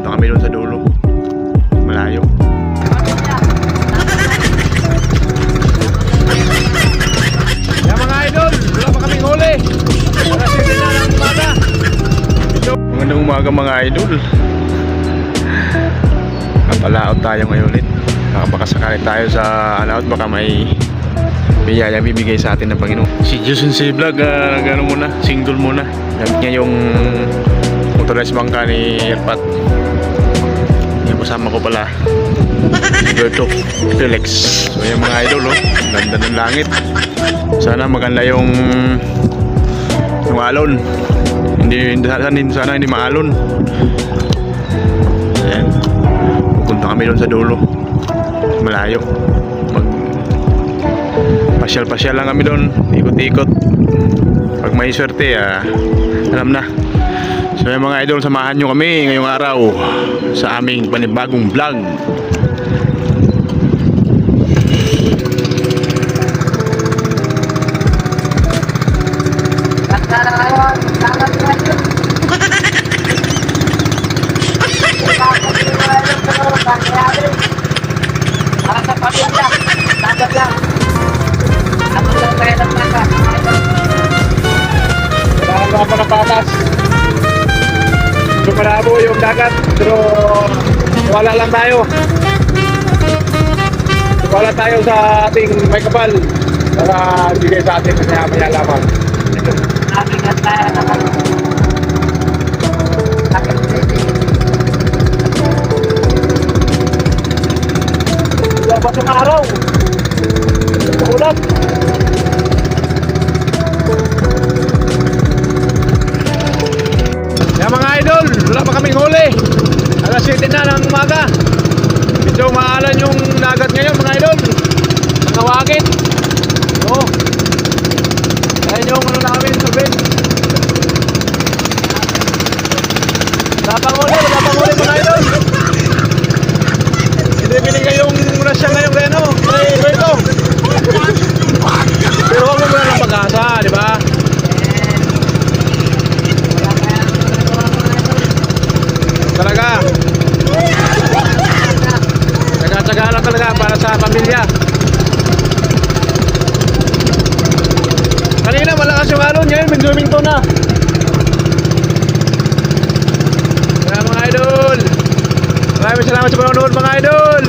Punta kami doon sa dulo. Malayo. Kaya mga idol, wala pa kaming huli. Para sila na ng umaga. Magandang umaga mga idol. Kapalaot tayo ngayon ulit. Baka sakali tayo sa alaot, baka may biyaya bibigay sa atin ng Panginoon. Si Jusin si Vlog, nagano muna, single muna. Gamit niya yung motorized bangka ni Erpat. Yung kasama ko pala, Berto Felix. So yung mga idol, oh, ganda ng langit. Sana maganda yung alon. Sana hindi maalon. Ayan. Pupunta kami doon sa dulo. Malayo. Pasyal-pasyal lang kami doon, ikot-ikot. Pag may swerte, alam na. So yung mga idol, samahan nyo kami ngayong araw sa aming panibagong vlog. Para sa pamilya, dagat lang. Ako lang tayo ng mata. Wala pa na patas. So malabo yung dagat, pero wala lang tayo. Wala tayo sa ating may kapal para bigay sa atin kasi maya lamang. Nakikat tayo naman. Dapat yung araw. Ulat. Kaya mga idol, wala pa kaming huli. Alas 7 na ng umaga. Medyo maalan yung dagat ngayon mga idol. Nakawagit. Oo. Kaya yung ano namin sabihin. Wala pang huli mga idol. Hindi binigay yung rasya ngayon kaya no. Ito. Pero huwag mo muna ng pag-asa, di ba? Talaga. Tsaga-tsaga lang talaga para sa pamilya. Kanina malakas yung alon, ngayon minto na. Kaya mga idol, maraming salamat sa panonood mga idol.